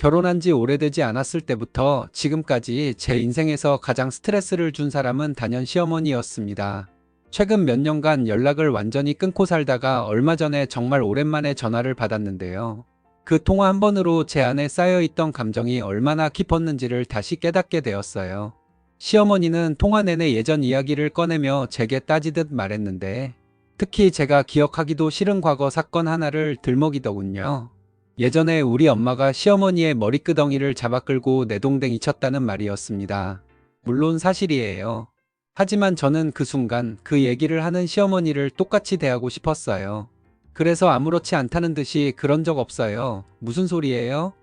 결혼한 지 오래되지 않았을 때부터 지금까지 제 인생에서 가장 스트레스를 준 사람은 단연 시어머니였습니다. 최근 몇 년간 연락을 완전히 끊고 살다가 얼마 전에 정말 오랜만에 전화를 받았는데요. 그 통화 한 번으로 제 안에 쌓여있던 감정이 얼마나 깊었는지를 다시 깨닫게 되었어요. 시어머니는 통화 내내 예전 이야기를 꺼내며 제게 따지듯 말했는데, 특히 제가 기억하기도 싫은 과거 사건 하나를 들먹이더군요. 예전에 우리 엄마가 시어머니의 머리끄덩이를 잡아 끌고 내동댕이 쳤다는 말이었습니다. 물론 사실이에요. 하지만 저는 그 순간 그 얘기를 하는 시어머니를 똑같이 대하고 싶었어요. 그래서 아무렇지 않다는 듯이 그런 적 없어요. 무슨 소리예요?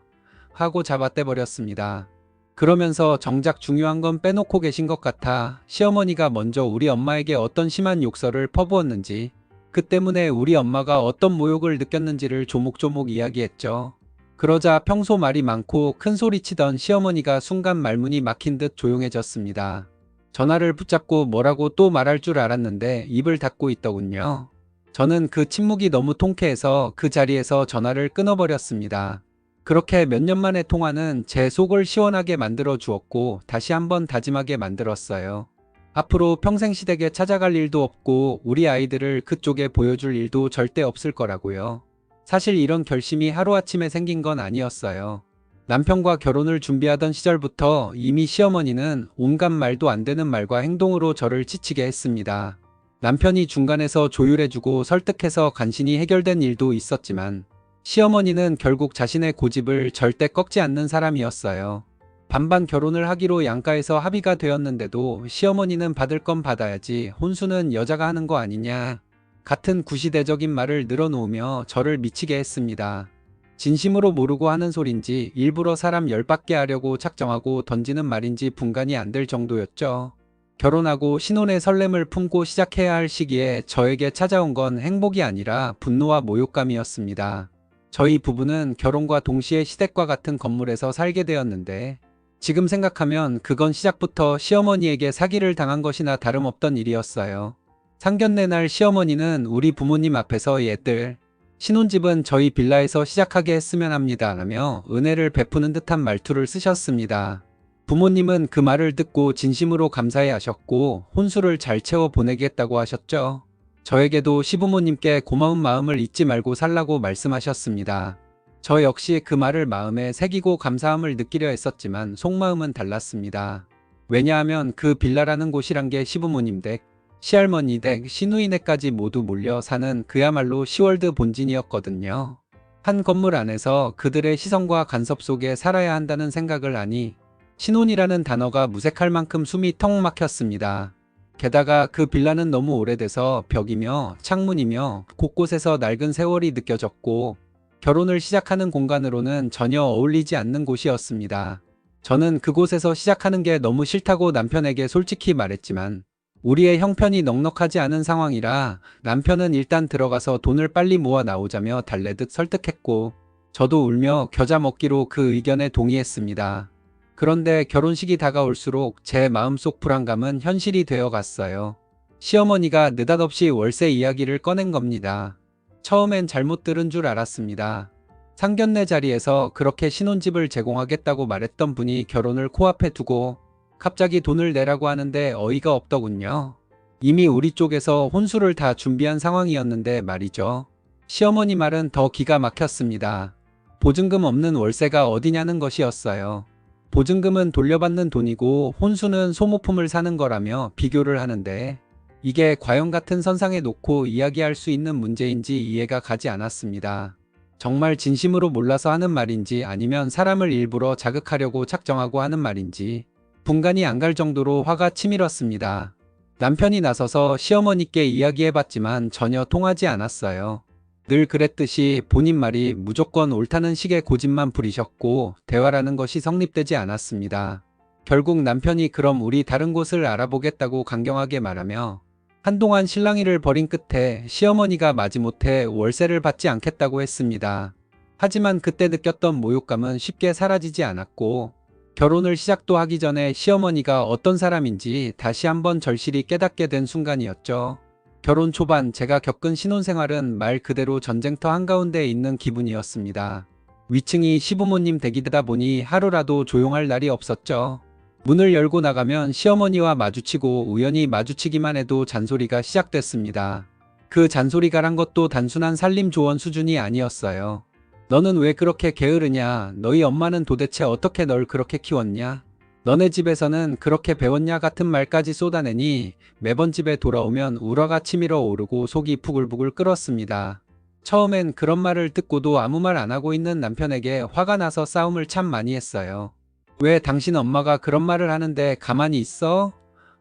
하고 잡아떼 버렸습니다. 그러면서 정작 중요한 건 빼놓고 계신 것 같아 시어머니가 먼저 우리 엄마에게 어떤 심한 욕설을 퍼부었는지, 그 때문에 우리 엄마가 어떤 모욕을 느꼈는지를 조목조목 이야기했죠. 그러자 평소 말이 많고 큰 소리 치던 시어머니가 순간 말문이 막힌 듯 조용해졌습니다. 전화를 붙잡고 뭐라고 또 말할 줄 알았는데 입을 닫고 있더군요. 저는 그 침묵이 너무 통쾌해서 그 자리에서 전화를 끊어버렸습니다. 그렇게 몇 년 만의 통화는 제 속을 시원하게 만들어 주었고 다시 한번 다짐하게 만들었어요. 앞으로 평생 시댁에 찾아갈 일도 없고 우리 아이들을 그쪽에 보여줄 일도 절대 없을 거라고요. 사실 이런 결심이 하루아침에 생긴 건 아니었어요. 남편과 결혼을 준비하던 시절부터 이미 시어머니는 온갖 말도 안 되는 말과 행동으로 저를 지치게 했습니다. 남편이 중간에서 조율해주고 설득해서 간신히 해결된 일도 있었지만 시어머니는 결국 자신의 고집을 절대 꺾지 않는 사람이었어요. 반반 결혼을 하기로 양가에서 합의가 되었는데도 시어머니는 받을 건 받아야지, 혼수는 여자가 하는 거 아니냐, 같은 구시대적인 말을 늘어놓으며 저를 미치게 했습니다. 진심으로 모르고 하는 소린지 일부러 사람 열받게 하려고 작정하고 던지는 말인지 분간이 안 될 정도였죠. 결혼하고 신혼의 설렘을 품고 시작해야 할 시기에 저에게 찾아온 건 행복이 아니라 분노와 모욕감이었습니다. 저희 부부는 결혼과 동시에 시댁과 같은 건물에서 살게 되었는데, 지금 생각하면 그건 시작부터 시어머니에게 사기를 당한 것이나 다름없던 일이었어요. 상견례 날 시어머니는 우리 부모님 앞에서 얘들, 신혼집은 저희 빌라에서 시작하게 했으면 합니다 라며 은혜를 베푸는 듯한 말투를 쓰셨습니다. 부모님은 그 말을 듣고 진심으로 감사해 하셨고 혼수를 잘 채워 보내겠다고 하셨죠. 저에게도 시부모님께 고마운 마음을 잊지 말고 살라고 말씀하셨습니다. 저 역시 그 말을 마음에 새기고 감사함을 느끼려 했었지만 속마음은 달랐습니다. 왜냐하면 그 빌라라는 곳이란 게 시부모님 댁, 시할머니 댁, 시누이 댁까지 모두 몰려 사는 그야말로 시월드 본진이었거든요. 한 건물 안에서 그들의 시선과 간섭 속에 살아야 한다는 생각을 하니 신혼이라는 단어가 무색할 만큼 숨이 턱 막혔습니다. 게다가 그 빌라는 너무 오래돼서 벽이며 창문이며 곳곳에서 낡은 세월이 느껴졌고 결혼을 시작하는 공간으로는 전혀 어울리지 않는 곳이었습니다. 저는 그곳에서 시작하는 게 너무 싫다고 남편에게 솔직히 말했지만 우리의 형편이 넉넉하지 않은 상황이라 남편은 일단 들어가서 돈을 빨리 모아 나오자며 달래듯 설득했고 저도 울며 겨자 먹기로 그 의견에 동의했습니다. 그런데 결혼식이 다가올수록 제 마음속 불안감은 현실이 되어 갔어요. 시어머니가 느닷없이 월세 이야기를 꺼낸 겁니다. 처음엔 잘못 들은 줄 알았습니다. 상견례 자리에서 그렇게 신혼집을 제공하겠다고 말했던 분이 결혼을 코앞에 두고 갑자기 돈을 내라고 하는데 어이가 없더군요. 이미 우리 쪽에서 혼수를 다 준비한 상황이었는데 말이죠. 시어머니 말은 더 기가 막혔습니다. 보증금 없는 월세가 어디냐는 것이었어요. 보증금은 돌려받는 돈이고 혼수는 소모품을 사는 거라며 비교를 하는데 이게 과연 같은 선상에 놓고 이야기할 수 있는 문제인지 이해가 가지 않았습니다. 정말 진심으로 몰라서 하는 말인지 아니면 사람을 일부러 자극하려고 작정하고 하는 말인지 분간이 안 갈 정도로 화가 치밀었습니다. 남편이 나서서 시어머니께 이야기해봤지만 전혀 통하지 않았어요. 늘 그랬듯이 본인 말이 무조건 옳다는 식의 고집만 부리셨고 대화라는 것이 성립되지 않았습니다. 결국 남편이 그럼 우리 다른 곳을 알아보겠다고 강경하게 말하며 한동안 실랑이를 벌인 끝에 시어머니가 마지못해 월세를 받지 않겠다고 했습니다. 하지만 그때 느꼈던 모욕감은 쉽게 사라지지 않았고 결혼을 시작도 하기 전에 시어머니가 어떤 사람인지 다시 한번 절실히 깨닫게 된 순간이었죠. 결혼 초반 제가 겪은 신혼생활은 말 그대로 전쟁터 한가운데에 있는 기분이었습니다. 위층이 시부모님 댁이다 보니 하루라도 조용할 날이 없었죠. 문을 열고 나가면 시어머니와 마주치고 우연히 마주치기만 해도 잔소리가 시작됐습니다. 그 잔소리가란 것도 단순한 살림 조언 수준이 아니었어요. 너는 왜 그렇게 게으르냐? 너희 엄마는 도대체 어떻게 널 그렇게 키웠냐? 너네 집에서는 그렇게 배웠냐? 같은 말까지 쏟아내니 매번 집에 돌아오면 우라가 치밀어 오르고 속이 부글부글 끓었습니다. 처음엔 그런 말을 듣고도 아무 말 안 하고 있는 남편에게 화가 나서 싸움을 참 많이 했어요. 왜 당신 엄마가 그런 말을 하는데 가만히 있어?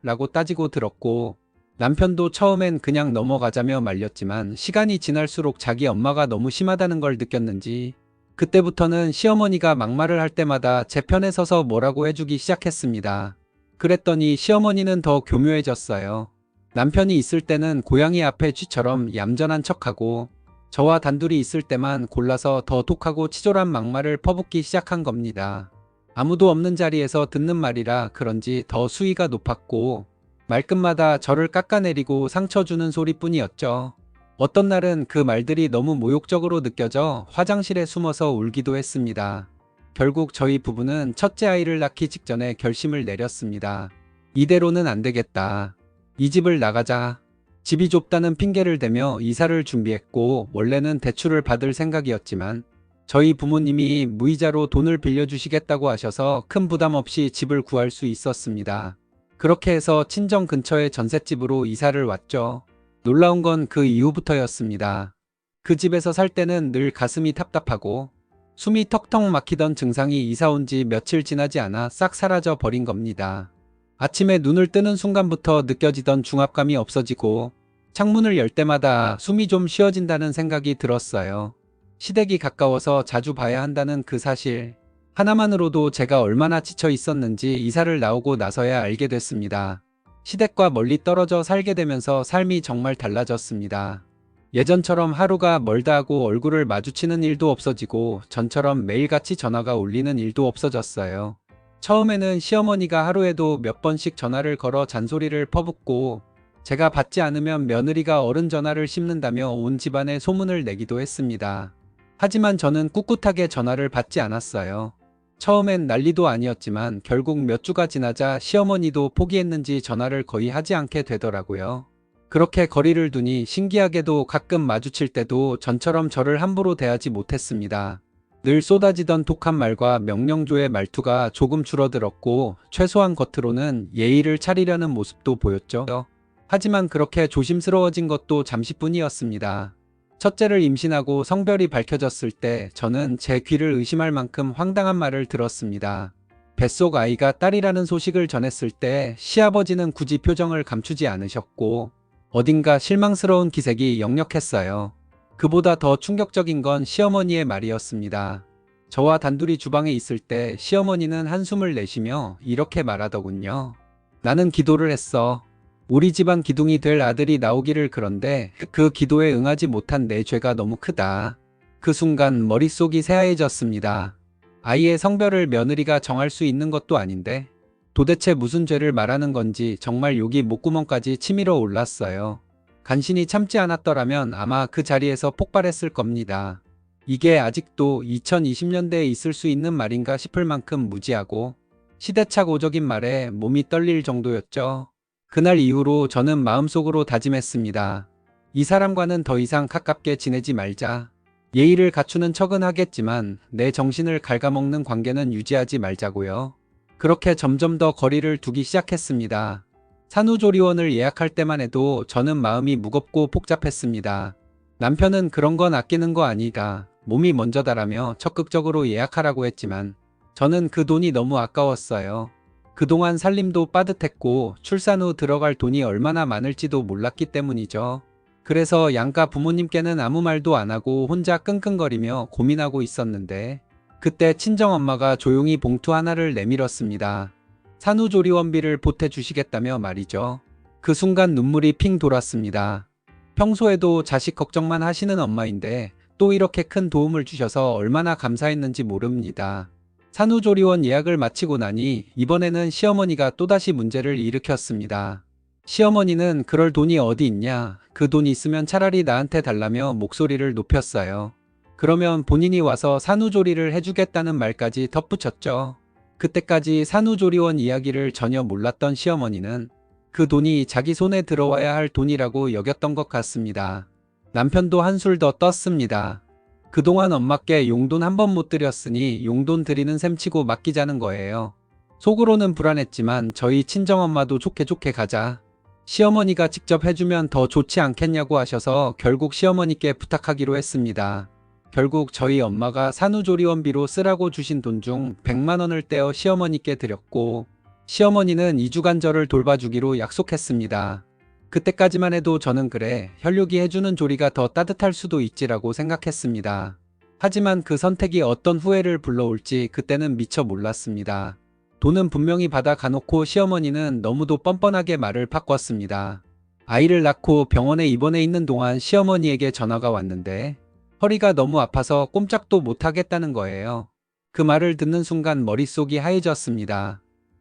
라고 따지고 들었고, 남편도 처음엔 그냥 넘어가자며 말렸지만 시간이 지날수록 자기 엄마가 너무 심하다는 걸 느꼈는지 그때부터는 시어머니가 막말을 할 때마다 제 편에 서서 뭐라고 해주기 시작했습니다. 그랬더니 시어머니는 더 교묘해졌어요. 남편이 있을 때는 고양이 앞에 쥐처럼 얌전한 척하고 저와 단둘이 있을 때만 골라서 더 독하고 치졸한 막말을 퍼붓기 시작한 겁니다. 아무도 없는 자리에서 듣는 말이라 그런지 더 수위가 높았고 말끝마다 저를 깎아내리고 상처 주는 소리뿐이었죠. 어떤 날은 그 말들이 너무 모욕적으로 느껴져 화장실에 숨어서 울기도 했습니다. 결국 저희 부부는 첫째 아이를 낳기 직전에 결심을 내렸습니다. 이대로는 안 되겠다. 이 집을 나가자. 집이 좁다는 핑계를 대며 이사를 준비했고 원래는 대출을 받을 생각이었지만 저희 부모님이 무이자로 돈을 빌려주시겠다고 하셔서 큰 부담 없이 집을 구할 수 있었습니다. 그렇게 해서 친정 근처의 전셋집으로 이사를 왔죠. 놀라운 건 그 이후부터였습니다. 그 집에서 살 때는 늘 가슴이 답답하고 숨이 턱턱 막히던 증상이 이사 온 지 며칠 지나지 않아 싹 사라져 버린 겁니다. 아침에 눈을 뜨는 순간부터 느껴지던 중압감이 없어지고 창문을 열 때마다 숨이 좀 쉬어진다는 생각이 들었어요. 시댁이 가까워서 자주 봐야 한다는 그 사실 하나만으로도 제가 얼마나 지쳐 있었는지 이사를 나오고 나서야 알게 됐습니다. 시댁과 멀리 떨어져 살게 되면서 삶이 정말 달라졌습니다. 예전처럼 하루가 멀다 하고 얼굴을 마주치는 일도 없어지고 전처럼 매일같이 전화가 울리는 일도 없어졌어요. 처음에는 시어머니가 하루에도 몇 번씩 전화를 걸어 잔소리를 퍼붓고 제가 받지 않으면 며느리가 어른 전화를 씹는다며 온 집안에 소문을 내기도 했습니다. 하지만 저는 꿋꿋하게 전화를 받지 않았어요. 처음엔 난리도 아니었지만 결국 몇 주가 지나자 시어머니도 포기했는지 전화를 거의 하지 않게 되더라고요. 그렇게 거리를 두니 신기하게도 가끔 마주칠 때도 전처럼 저를 함부로 대하지 못했습니다. 늘 쏟아지던 독한 말과 명령조의 말투가 조금 줄어들었고 최소한 겉으로는 예의를 차리려는 모습도 보였죠. 하지만 그렇게 조심스러워진 것도 잠시뿐이었습니다. 첫째를 임신하고 성별이 밝혀졌을 때 저는 제 귀를 의심할 만큼 황당한 말을 들었습니다. 뱃속 아이가 딸이라는 소식을 전했을 때 시아버지는 굳이 표정을 감추지 않으셨고 어딘가 실망스러운 기색이 역력했어요. 그보다 더 충격적인 건 시어머니의 말이었습니다. 저와 단둘이 주방에 있을 때 시어머니는 한숨을 내쉬며 이렇게 말하더군요. 나는 기도를 했어. 우리 집안 기둥이 될 아들이 나오기를. 그런데 그 기도에 응하지 못한 내 죄가 너무 크다. 그 순간 머릿속이 새하얘졌습니다. 아이의 성별을 며느리가 정할 수 있는 것도 아닌데 도대체 무슨 죄를 말하는 건지 정말 욕이 목구멍까지 치밀어 올랐어요. 간신히 참지 않았더라면 아마 그 자리에서 폭발했을 겁니다. 이게 아직도 2020년대에 있을 수 있는 말인가 싶을 만큼 무지하고 시대착오적인 말에 몸이 떨릴 정도였죠. 그날 이후로 저는 마음속으로 다짐했습니다. 이 사람과는 더 이상 가깝게 지내지 말자. 예의를 갖추는 척은 하겠지만 내 정신을 갉아먹는 관계는 유지하지 말자고요. 그렇게 점점 더 거리를 두기 시작했습니다. 산후조리원을 예약할 때만 해도 저는 마음이 무겁고 복잡했습니다. 남편은 그런 건 아끼는 거 아니다. 몸이 먼저다라며 적극적으로 예약하라고 했지만 저는 그 돈이 너무 아까웠어요. 그동안 살림도 빠듯했고 출산 후 들어갈 돈이 얼마나 많을지도 몰랐기 때문이죠. 그래서 양가 부모님께는 아무 말도 안 하고 혼자 끙끙거리며 고민하고 있었는데 그때 친정엄마가 조용히 봉투 하나를 내밀었습니다. 산후조리원비를 보태주시겠다며 말이죠. 그 순간 눈물이 핑 돌았습니다. 평소에도 자식 걱정만 하시는 엄마인데 또 이렇게 큰 도움을 주셔서 얼마나 감사했는지 모릅니다. 산후조리원 예약을 마치고 나니 이번에는 시어머니가 또다시 문제를 일으켰습니다. 시어머니는 그럴 돈이 어디 있냐, 그 돈 있으면 차라리 나한테 달라며 목소리를 높였어요. 그러면 본인이 와서 산후조리를 해주겠다는 말까지 덧붙였죠. 그때까지 산후조리원 이야기를 전혀 몰랐던 시어머니는 그 돈이 자기 손에 들어와야 할 돈이라고 여겼던 것 같습니다. 남편도 한술 더 떴습니다. 그동안 엄마께 용돈 한 번 못 드렸으니 용돈 드리는 셈 치고 맡기자는 거예요. 속으로는 불안했지만 저희 친정엄마도 좋게 좋게 가자. 시어머니가 직접 해주면 더 좋지 않겠냐고 하셔서 결국 시어머니께 부탁하기로 했습니다. 결국 저희 엄마가 산후조리원비로 쓰라고 주신 돈 중 100만 원을 떼어 시어머니께 드렸고 시어머니는 2주간 저를 돌봐주기로 약속했습니다. 그때까지만 해도 저는 그래 혈육이 해주는 조리가 더 따뜻할 수도 있지라고 생각했습니다. 하지만 그 선택이 어떤 후회를 불러올지 그때는 미처 몰랐습니다. 돈은 분명히 받아 가놓고 시어머니는 너무도 뻔뻔하게 말을 바꿨습니다. 아이를 낳고 병원에 입원해 있는 동안 시어머니에게 전화가 왔는데 허리가 너무 아파서 꼼짝도 못하겠다는 거예요. 그 말을 듣는 순간 머릿속이 하얘졌습니다.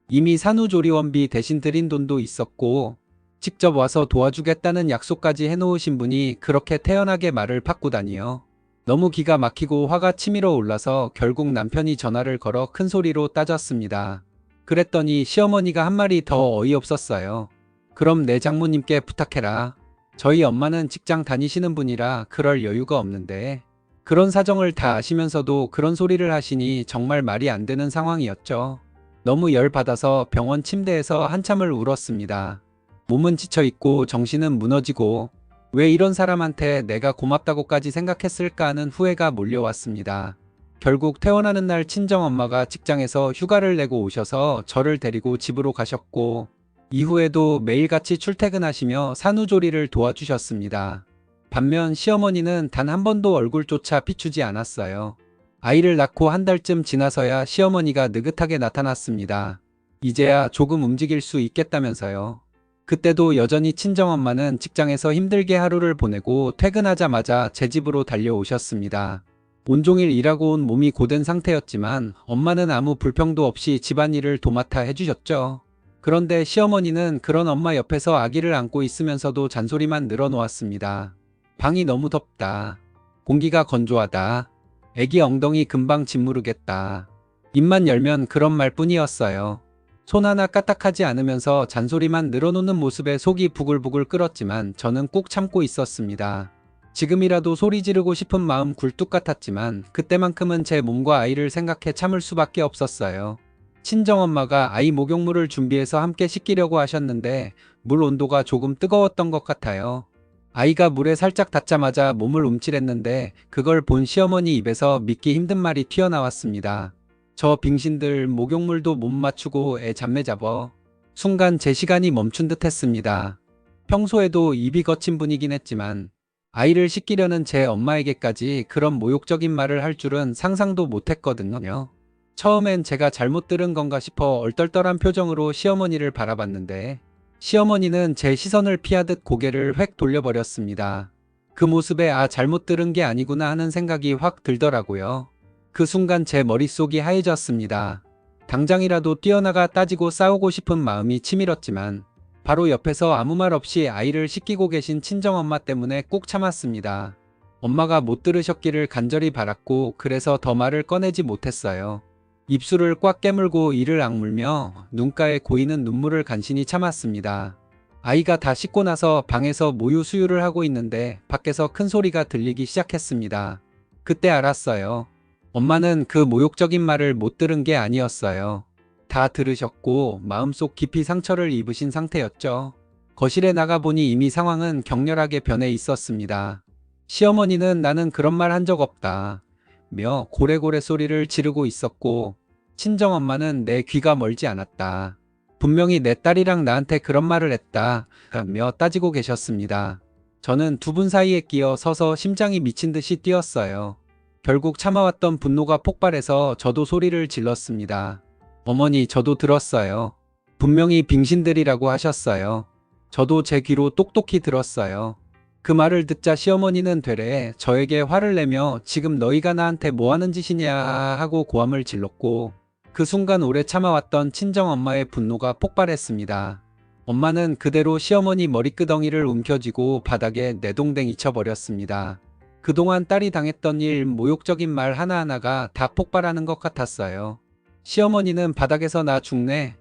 이미 산후조리원비 대신 드린 돈도 있었고 직접 와서 도와주겠다는 약속까지 해놓으신 분이 그렇게 태연하게 말을 바꾸다니요. 너무 기가 막히고 화가 치밀어 올라서 결국 남편이 전화를 걸어 큰 소리로 따졌습니다. 그랬더니 시어머니가 한 말이 더 어이없었어요. 그럼 내 장모님께 부탁해라. 저희 엄마는 직장 다니시는 분이라 그럴 여유가 없는데 그런 사정을 다 아시면서도 그런 소리를 하시니 정말 말이 안 되는 상황이었죠. 너무 열받아서 병원 침대에서 한참을 울었습니다. 몸은 지쳐있고 정신은 무너지고 왜 이런 사람한테 내가 고맙다고까지 생각했을까 하는 후회가 몰려왔습니다. 결국 퇴원하는 날 친정엄마가 직장에서 휴가를 내고 오셔서 저를 데리고 집으로 가셨고 이후에도 매일같이 출퇴근하시며 산후조리를 도와주셨습니다. 반면 시어머니는 단 한 번도 얼굴조차 비추지 않았어요. 아이를 낳고 한 달쯤 지나서야 시어머니가 느긋하게 나타났습니다. 이제야 조금 움직일 수 있겠다면서요. 그때도 여전히 친정엄마는 직장에서 힘들게 하루를 보내고 퇴근하자마자 제 집으로 달려오셨습니다. 온종일 일하고 온 몸이 고된 상태였지만 엄마는 아무 불평도 없이 집안일을 도맡아 해주셨죠. 그런데 시어머니는 그런 엄마 옆에서 아기를 안고 있으면서도 잔소리만 늘어놓았습니다. 방이 너무 덥다. 공기가 건조하다. 애기 엉덩이 금방 짓무르겠다. 입만 열면 그런 말뿐이었어요. 손 하나 까딱하지 않으면서 잔소리만 늘어놓는 모습에 속이 부글부글 끓었지만 저는 꾹 참고 있었습니다. 지금이라도 소리 지르고 싶은 마음 굴뚝 같았지만 그때만큼은 제 몸과 아이를 생각해 참을 수밖에 없었어요. 친정엄마가 아이 목욕물을 준비해서 함께 씻기려고 하셨는데 물 온도가 조금 뜨거웠던 것 같아요. 아이가 물에 살짝 닿자마자 몸을 움찔했는데 그걸 본 시어머니 입에서 믿기 힘든 말이 튀어나왔습니다. 저 빙신들 목욕물도 못 맞추고 애 잡내 잡어. 순간 제 시간이 멈춘 듯 했습니다. 평소에도 입이 거친 분이긴 했지만 아이를 씻기려는 제 엄마에게까지 그런 모욕적인 말을 할 줄은 상상도 못했거든요. 처음엔 제가 잘못 들은 건가 싶어 얼떨떨한 표정으로 시어머니를 바라봤는데 시어머니는 제 시선을 피하듯 고개를 획 돌려버렸습니다. 그 모습에 잘못 들은 게 아니구나 하는 생각이 확 들더라고요. 그 순간 제 머릿속이 하얘졌습니다. 당장이라도 뛰어나가 따지고 싸우고 싶은 마음이 치밀었지만 바로 옆에서 아무 말 없이 아이를 씻기고 계신 친정엄마 때문에 꾹 참았습니다. 엄마가 못 들으셨기를 간절히 바랐고 그래서 더 말을 꺼내지 못했어요. 입술을 꽉 깨물고 이를 악물며 눈가에 고이는 눈물을 간신히 참았습니다. 아이가 다 씻고 나서 방에서 모유 수유를 하고 있는데 밖에서 큰 소리가 들리기 시작했습니다. 그때 알았어요. 엄마는 그 모욕적인 말을 못 들은 게 아니었어요. 다 들으셨고 마음속 깊이 상처를 입으신 상태였죠. 거실에 나가보니 이미 상황은 격렬하게 변해 있었습니다. 시어머니는 나는 그런 말 한 적 없다 며 고래고래 소리를 지르고 있었고 친정엄마는 내 귀가 멀지 않았다. 분명히 내 딸이랑 나한테 그런 말을 했다 며 따지고 계셨습니다. 저는 두 분 사이에 끼어 서서 심장이 미친 듯이 뛰었어요. 결국 참아왔던 분노가 폭발해서 저도 소리를 질렀습니다. 어머니, 저도 들었어요. 분명히 빙신들이라고 하셨어요. 저도 제 귀로 똑똑히 들었어요. 그 말을 듣자 시어머니는 되레 저에게 화를 내며 지금 너희가 나한테 뭐하는 짓이냐 하고 고함을 질렀고 그 순간 오래 참아왔던 친정엄마의 분노가 폭발했습니다. 엄마는 그대로 시어머니 머리끄덩이를 움켜쥐고 바닥에 내동댕이 쳐버렸습니다. 그동안 딸이 당했던 일, 모욕적인 말 하나하나가 다 폭발하는 것 같았어요. 시어머니는 바닥에서 나 죽네,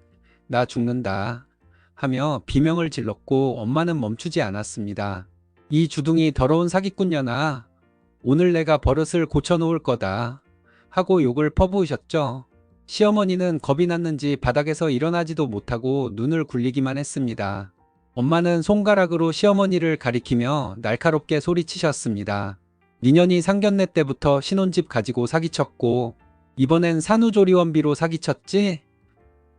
나 죽는다 하며 비명을 질렀고 엄마는 멈추지 않았습니다. 이 주둥이 더러운 사기꾼년아, 오늘 내가 버릇을 고쳐놓을 거다 하고 욕을 퍼부으셨죠. 시어머니는 겁이 났는지 바닥에서 일어나지도 못하고 눈을 굴리기만 했습니다. 엄마는 손가락으로 시어머니를 가리키며 날카롭게 소리치셨습니다. 니년이 상견례 때부터 신혼집 가지고 사기쳤고 이번엔 산후조리원비로 사기쳤지?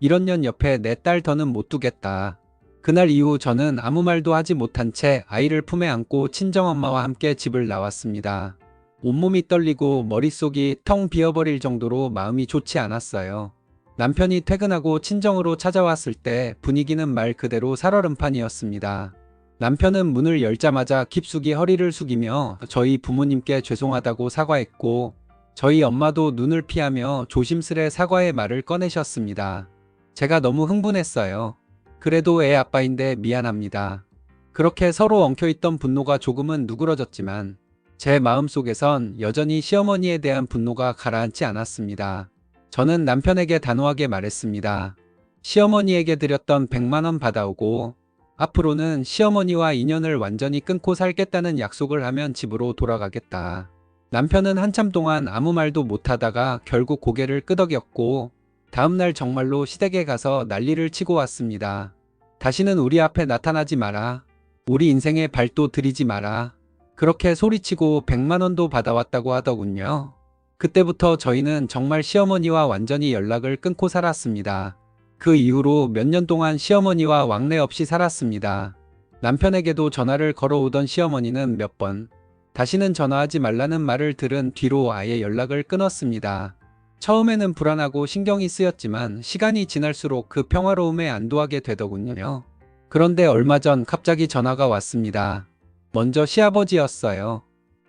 이런 년 옆에 내 딸 더는 못 두겠다. 그날 이후 저는 아무 말도 하지 못한 채 아이를 품에 안고 친정엄마와 함께 집을 나왔습니다. 온몸이 떨리고 머릿속이 텅 비어버릴 정도로 마음이 좋지 않았어요. 남편이 퇴근하고 친정으로 찾아왔을 때 분위기는 말 그대로 살얼음판이었습니다. 남편은 문을 열자마자 깊숙이 허리를 숙이며 저희 부모님께 죄송하다고 사과했고 저희 엄마도 눈을 피하며 조심스레 사과의 말을 꺼내셨습니다. 제가 너무 흥분했어요. 그래도 애 아빠인데 미안합니다. 그렇게 서로 엉켜있던 분노가 조금은 누그러졌지만 제 마음속에선 여전히 시어머니에 대한 분노가 가라앉지 않았습니다. 저는 남편에게 단호하게 말했습니다. 시어머니에게 드렸던 100만 원 받아오고 앞으로는 시어머니와 인연을 완전히 끊고 살겠다는 약속을 하면 집으로 돌아가겠다. 남편은 한참 동안 아무 말도 못하다가 결국 고개를 끄덕였고 다음날 정말로 시댁에 가서 난리를 치고 왔습니다. 다시는 우리 앞에 나타나지 마라. 우리 인생에 발도 들이지 마라. 그렇게 소리치고 100만 원도 받아왔다고 하더군요. 그때부터 저희는 정말 시어머니와 완전히 연락을 끊고 살았습니다. 그 이후로 몇 년 동안 시어머니와 왕래 없이 살았습니다. 남편에게도 전화를 걸어오던 시어머니는 몇 번 다시는 전화하지 말라는 말을 들은 뒤로 아예 연락을 끊었습니다. 처음에는 불안하고 신경이 쓰였지만 시간이 지날수록 그 평화로움에 안도하게 되더군요. 그런데 얼마 전 갑자기 전화가 왔습니다. 먼저 시아버지였어요.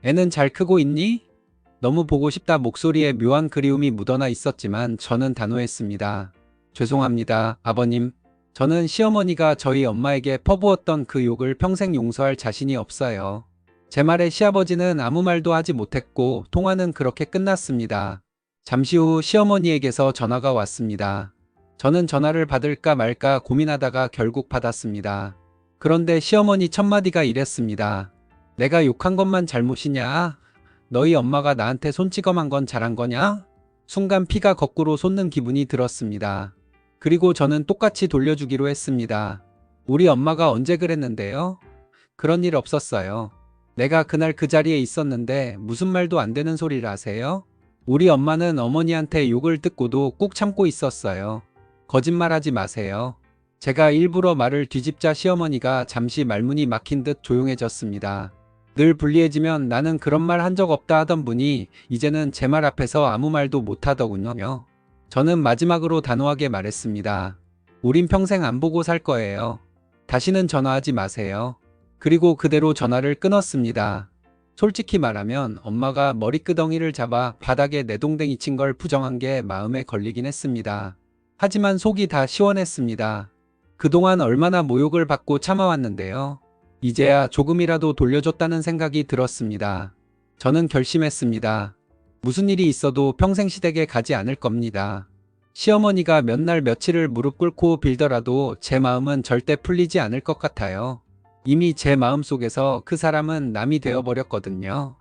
애는 잘 크고 있니? 너무 보고 싶다. 목소리에 묘한 그리움이 묻어나 있었지만 저는 단호했습니다. 죄송합니다, 아버님. 저는 시어머니가 저희 엄마에게 퍼부었던 그 욕을 평생 용서할 자신이 없어요. 제 말에 시아버지는 아무 말도 하지 못했고 통화는 그렇게 끝났습니다. 잠시 후 시어머니에게서 전화가 왔습니다. 저는 전화를 받을까 말까 고민하다가 결국 받았습니다. 그런데 시어머니 첫마디가 이랬습니다. 내가 욕한 것만 잘못이냐? 너희 엄마가 나한테 손찌검한 건 잘한 거냐? 순간 피가 거꾸로 솟는 기분이 들었습니다. 그리고 저는 똑같이 돌려주기로 했습니다. 우리 엄마가 언제 그랬는데요? 그런 일 없었어요. 내가 그날 그 자리에 있었는데 무슨 말도 안 되는 소리를 하세요? 우리 엄마는 어머니한테 욕을 듣고도 꾹 참고 있었어요. 거짓말하지 마세요. 제가 일부러 말을 뒤집자 시어머니가 잠시 말문이 막힌 듯 조용해졌습니다. 늘 불리해지면 나는 그런 말 한 적 없다 하던 분이 이제는 제 말 앞에서 아무 말도 못하더군요. 저는 마지막으로 단호하게 말했습니다. 우린 평생 안 보고 살 거예요. 다시는 전화하지 마세요. 그리고 그대로 전화를 끊었습니다. 솔직히 말하면 엄마가 머리끄덩이를 잡아 바닥에 내동댕이 친 걸 부정한 게 마음에 걸리긴 했습니다. 하지만 속이 다 시원했습니다. 그동안 얼마나 모욕을 받고 참아왔는데요. 이제야 조금이라도 돌려줬다는 생각이 들었습니다. 저는 결심했습니다. 무슨 일이 있어도 평생 시댁에 가지 않을 겁니다. 시어머니가 몇 날 며칠을 무릎 꿇고 빌더라도 제 마음은 절대 풀리지 않을 것 같아요. 이미 제 마음속에서 그 사람은 남이 되어버렸거든요.